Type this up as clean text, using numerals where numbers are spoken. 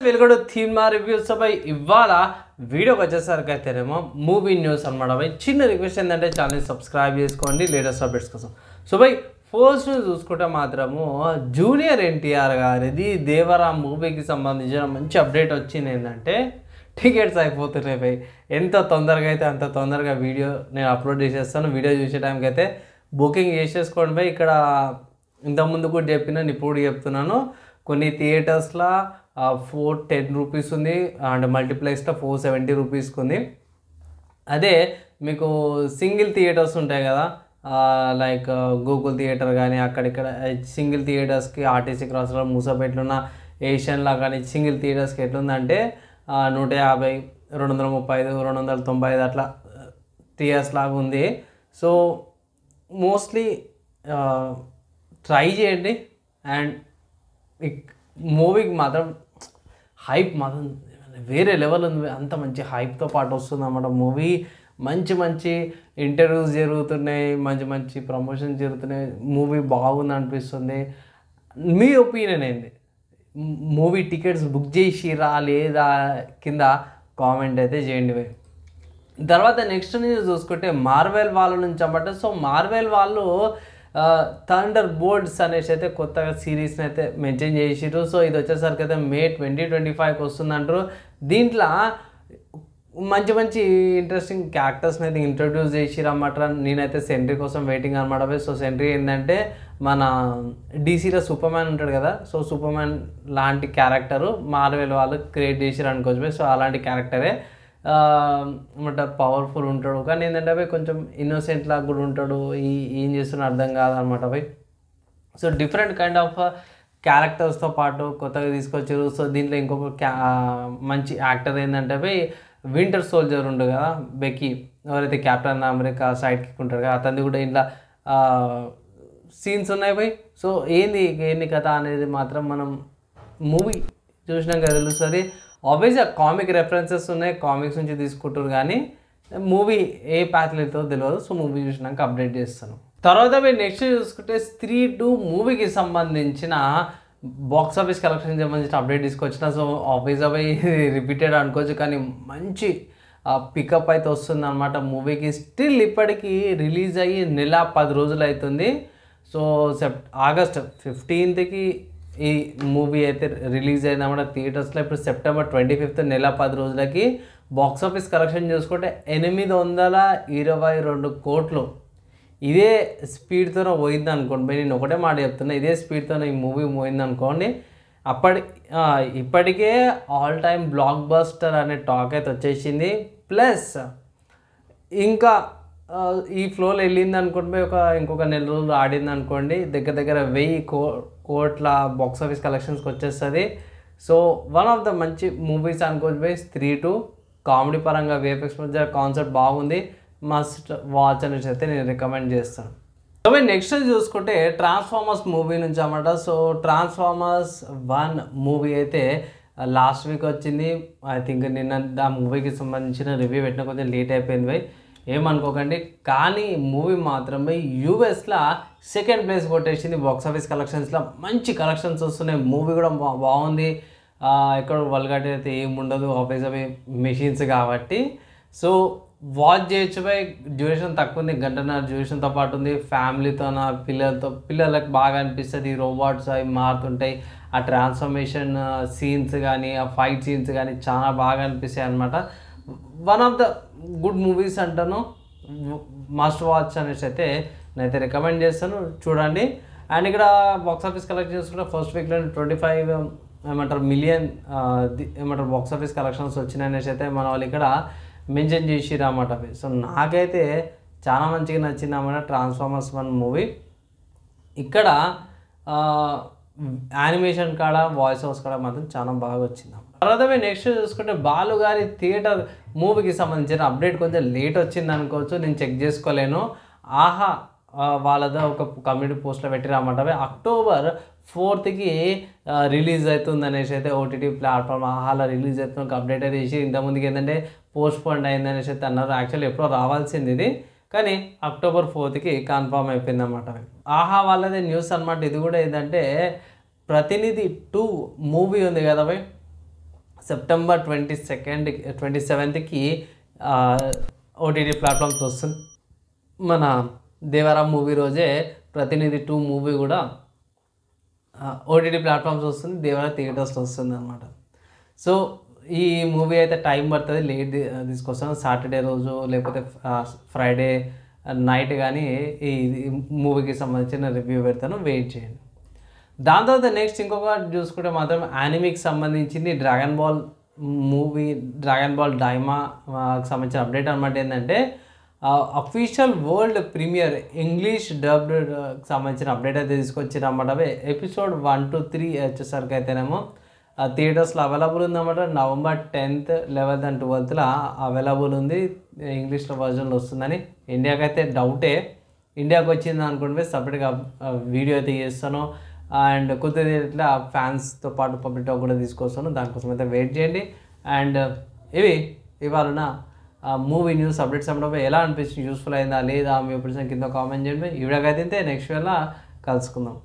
వెలుగుడు theme మా reviews పై ఇవాళ వీడియోకి వచ్చేసరికి అయితేనేమో మూవీ న్యూస్ అనమాట బై. చిన్న రిక్వెస్ట్ ఏంటంటే ఛానల్ సబ్స్క్రైబ్ చేసుకోండి లేటెస్ట్ అప్డేట్స్ కోసం. సో బై ఫస్ట్ చూసుకుంటే మాత్రము జూనియర్ ఎన్టీఆర్ గారిది దేవరా మూవీకి సంబంధించిన మంచి అప్డేట్ వచ్చింది. ఏంటంటే టికెట్స్ అయిపోతున్నాయి బై. ఎంత తొందరగా అయితే అంత తొందరగా వీడియో నేను అప్లోడ్ చేసేస్తాను. వీడియో చూసే టైంకి అయితే బుకింగ్ చేసేసుకోండి బై. ఇక్కడ ఇంతకుముందు కూడా చెప్పినాను, ఇప్పుడు చెప్తున్నాను. కొన్ని థియేటర్స్లో 410 రూపీస్ ఉంది అండ్ మల్టీప్లెక్స్లో 470 రూపీస్కి ఉంది. అదే మీకు సింగిల్ థియేటర్స్ ఉంటాయి కదా, లైక్ గూగుల్ థియేటర్ కానీ అక్కడిక్కడ సింగిల్ థియేటర్స్కి ఆర్టీసీ క్రాస్లో మూసాపేటలో ఉన్న ఏషియన్లా కానీ సింగిల్ థియేటర్స్కి ఎట్లుందంటే 150, 235, 295 అట్లా థియేటర్స్ లాగా ఉంది. సో మోస్ట్లీ ట్రై చేయండి. అండ్ మూవీకి మాత్రం హైప్ మాత్రం వేరే లెవెల్ ఉంది. అంత మంచి హైప్తో పాటు వస్తుంది అన్నమాట మూవీ. మంచి మంచి ఇంటర్వ్యూస్ జరుగుతున్నాయి, మంచి మంచి ప్రమోషన్స్ జరుగుతున్నాయి. మూవీ బాగుంది అనిపిస్తుంది. మీ ఒపీనియన్ ఏంది? మూవీ టికెట్స్ బుక్ చేసిరా లేదా కింద కామెంట్ అయితే చేయండి. తర్వాత నెక్స్ట్ నుంచి చూసుకుంటే మార్వెల్ వాళ్ళ నుంచి అన్నమాట. సో మార్వెల్ వాళ్ళు థండర్ బోల్ట్స్ అనేసి అయితే కొత్తగా సిరీస్ని అయితే మెన్షన్ చేసిర్రు. సో ఇది వచ్చేసరికి అయితే మే 2025కి వస్తుందంటారు. దీంట్లో మంచి మంచి ఇంట్రెస్టింగ్ క్యారెక్టర్స్ని అయితే ఇంట్రడ్యూస్ చేసిర్రు అన్నమాట. నేనైతే సెంట్రీ కోసం వెయిటింగ్ అనమాట. సో సెంట్రీ ఏంటంటే మన డీసీలో సూపర్ మ్యాన్ ఉంటాడు కదా, సో సూపర్ మ్యాన్ లాంటి క్యారెక్టరు మార్వెల్ వాళ్ళు క్రియేట్ చేసిర్రు అనుకోవచ్చు. సో అలాంటి క్యారెక్టరే అంటే పవర్ఫుల్ ఉంటాడు, కానీ ఏంటంటే అవి కొంచెం ఇన్నోసెంట్ లాగా కూడా ఉంటాడు. ఏం చేస్తున్నా అర్థం కాదనమాట అవి. సో డిఫరెంట్ కైండ్ ఆఫ్ క్యారెక్టర్స్తో పాటు కొత్తగా తీసుకొచ్చారు. సో దీంట్లో ఇంకొక మంచి యాక్టర్ ఏంటంటే అవి వింటర్ సోల్జర్ ఉండు కదా, బెకీ, ఎవరైతే కెప్టెన్ అమెరికా సైడ్ కిక్ ఉంటాడు కదా, అతనిది కూడా ఇంట్లో సీన్స్ ఉన్నాయి పోయి. సో ఏంది కథ అనేది మాత్రం మనం మూవీ చూసినాక తెలుస్తుంది. ఆబ్వియస్గా కామిక్ రెఫరెన్సెస్ ఉన్నాయి, కామిక్స్ నుంచి తీసుకుంటారు, కానీ మూవీ ఏ ప్యాత్లో అవుతుందో తెలియదు. సో మూవీ చూసినాక అప్డేట్ చేస్తాను. తర్వాత మీరు నెక్స్ట్ చూసుకుంటే స్త్రీ 2 మూవీకి సంబంధించిన బాక్స్ ఆఫీస్ కలెక్షన్ సంబంధించిన అప్డేట్ తీసుకొచ్చిన. సో ఆబ్వియస్గా రిపీటెడ్ అనుకోవచ్చు, కానీ మంచి పికప్ అయితే వస్తుంది అనమాట మూవీకి. స్టిల్ ఇప్పటికీ రిలీజ్ అయ్యి నెల 10 రోజులు అవుతుంది. సో ఆగస్ట్ 15కి ఈ మూవీ అయితే రిలీజ్ అయిందన్నమాట థియేటర్స్లో. ఇప్పుడు సెప్టెంబర్ 25th నెల 10 రోజులకి బాక్స్ ఆఫీస్ కలెక్షన్ చూసుకుంటే 822 కోట్లు. ఇదే స్పీడ్తో పోయింది అనుకోండి. నేను ఒకటే మాట చెప్తున్నా, ఇదే స్పీడ్తో ఈ మూవీ పోయింది అనుకోండి. ఇప్పటికే ఆల్ టైమ్ బ్లాక్ బస్టర్ అనే టాక్ అయితే వచ్చేసింది. ప్లస్ ఇంకా ఈ ఫ్లోలో వెళ్ళింది అనుకోండి, ఇంకొక నెల రోజులు ఆడింది అనుకోండి, దగ్గర 1000 కోట్ల బాక్స్ ఆఫీస్ కలెక్షన్స్కి వచ్చేస్తుంది. సో వన్ ఆఫ్ ద మంచి మూవీస్ అనుకోవచ్చు స్త్రీ 2. కామెడీ పరంగా విఎఫ్ఎక్స్ మధ్య కాన్సెప్ట్ బాగుంది, మస్ట్ వాచ్ అనేసి అయితే నేను రికమెండ్ చేస్తాను. సో నెక్స్ట్ చూసుకుంటే ట్రాన్స్ఫార్మర్స్ మూవీ నుంచి అన్నమాట. సో ట్రాన్స్ఫార్మర్స్ 1 మూవీ అయితే లాస్ట్ వీక్ వచ్చింది. ఐ థింక్ నిన్న ఆ మూవీకి సంబంధించిన రివ్యూ పెట్టిన కొంచెం లేట్ అయిపోయింది ఏమనుకోకండి. కానీ మూవీ మాత్రమే యూఎస్లో సెకండ్ ప్లేస్ కొట్టేసింది బాక్స్ ఆఫీస్ కలెక్షన్స్లో. మంచి కలెక్షన్స్ వస్తున్నాయి, మూవీ కూడా బాగుంది. ఎక్కడ వల్గాటి అయితే ఏముండదు, ఆఫీస్ అవి మెషిన్స్ కాబట్టి. సో వాచ్ చేయొచ్చు బై. డ్యూరేషన్ తక్కువ ఉంది, 1.5 గంటల డ్యూరేషన్తో పాటు ఉంది. ఫ్యామిలీతో పిల్లలకు బాగా అనిపిస్తుంది. రోబోట్స్ అవి మారుతుంటాయి, ఆ ట్రాన్స్ఫర్మేషన్ సీన్స్ కానీ ఆ ఫైట్ సీన్స్ కానీ చాలా బాగా అనిపిస్తాయి అనమాట. One of the good movies అంటాను, మస్ట్ వాచ్ అనేసి అయితే నేనైతే రికమెండ్ చేస్తాను, చూడండి. అండ్ ఇక్కడ బాక్స్ ఆఫీస్ కలెక్ట్ చేసుకుంటే ఫస్ట్ వీక్లో 25 మిలియన్ బాక్స్ ఆఫీస్ కలెక్షన్స్ వచ్చినాయి అనేసి అయితే మన వాళ్ళు ఇక్కడ మెన్షన్ చేసిర్రు అన్నమాట. సో నాకైతే చాలా మంచిగా నచ్చింది అన్నమాట ట్రాన్స్ఫార్మర్స్ 1 మూవీ. ఇక్కడ యానిమేషన్ కాడ వాయిస్ ఓవర్స్ కాడ మాత్రం చాలా బాగా వచ్చింది. తర్వాత నెక్స్ట్ చూసుకుంటే బాలుగారి థియేటర్ మూవీకి సంబంధించిన అప్డేట్ కొంచెం లేట్ వచ్చింది అనుకోవచ్చు, నేను చెక్ చేసుకోలేను. ఆహా వాళ్ళదో ఒక కమ్యూనిటీ పోస్ట్లో పెట్టిరన్నమాట. అక్టోబర్ 4కి రిలీజ్ అవుతుంది అనేసి అయితే ఓటీటీ ప్లాట్ఫామ్ ఆహాలో రిలీజ్ అవుతుంది అప్డేట్ అయితే చేసి. ఇంతకుముందుకి ఏంటంటే పోస్ట్పోన్ అయింది అనేసి అయితే అన్నారు. యాక్చువల్లీ ఎప్పుడో రావాల్సింది ఇది, కానీ అక్టోబర్ 4కి కన్ఫర్మ్ అయిపోయింది అన్నమాట. ఆహా వాళ్ళదే న్యూస్ అనమాట. ఇది కూడా ఏంటంటే ప్రతినిధి 2 మూవీ ఉంది కదా భయ్, సెప్టెంబర్ 27కి ఓటీటీ ప్లాట్ఫామ్స్ వస్తుంది. మన దేవరా మూవీ రోజే ప్రతినిధి 2 మూవీ కూడా ఓటీటీ ప్లాట్ఫామ్స్ వస్తుంది, దేవరా థియేటర్స్లో వస్తుంది అనమాట. సో ఈ మూవీ అయితే టైం పడుతుంది, లేట్ తీసుకొస్తాను. సాటర్డే రోజు లేకపోతే ఫ్రైడే నైట్ కానీ ఈ మూవీకి సంబంధించిన రివ్యూ పెడతాను, వెయిట్ చేయండి. దాని తర్వాత నెక్స్ట్ ఇంకొకటి చూసుకుంటే మాత్రం యానిమీకి సంబంధించింది Dragon Ball movie, Dragon Ball డైమాకి సంబంధించిన అప్డేట్ అనమాట. ఏంటంటే official world premiere English dubbed సంబంధించిన అప్డేట్ అయితే తీసుకొచ్చారన్నమాట. ఎపిసోడ్ 1 to 3 వచ్చేసరికి అయితేనేమో థియేటర్స్లో అవైలబుల్ ఉందన్నమాట. November 10th, 11th and 12th available ఉంది. ఇంగ్లీష్లో వర్జన్లో వస్తుందని. ఇండియాకి అయితే డౌటే, ఇండియాకి వచ్చింది అనుకుంటే సపరేట్గా వీడియో అయితే చేస్తాను. అండ్ కొద్దిగా ఇట్లా ఫ్యాన్స్తో పాటు పబ్లిక్ టాక్ కూడా తీసుకొస్తాను, దానికోసం అయితే వెయిట్ చేయండి. అండ్ ఇవాళ మూవీ న్యూస్ అప్డేట్స్ అన్నప్పుడు ఎలా అనిపించింది, యూస్ఫుల్ అయిందా లేదా మీ ఒపీనియన్ కింద కామెంట్ చేయండి. ఈ వీడియోకి అయితే నెక్స్ట్ వీడియోలో కలుసుకుందాం.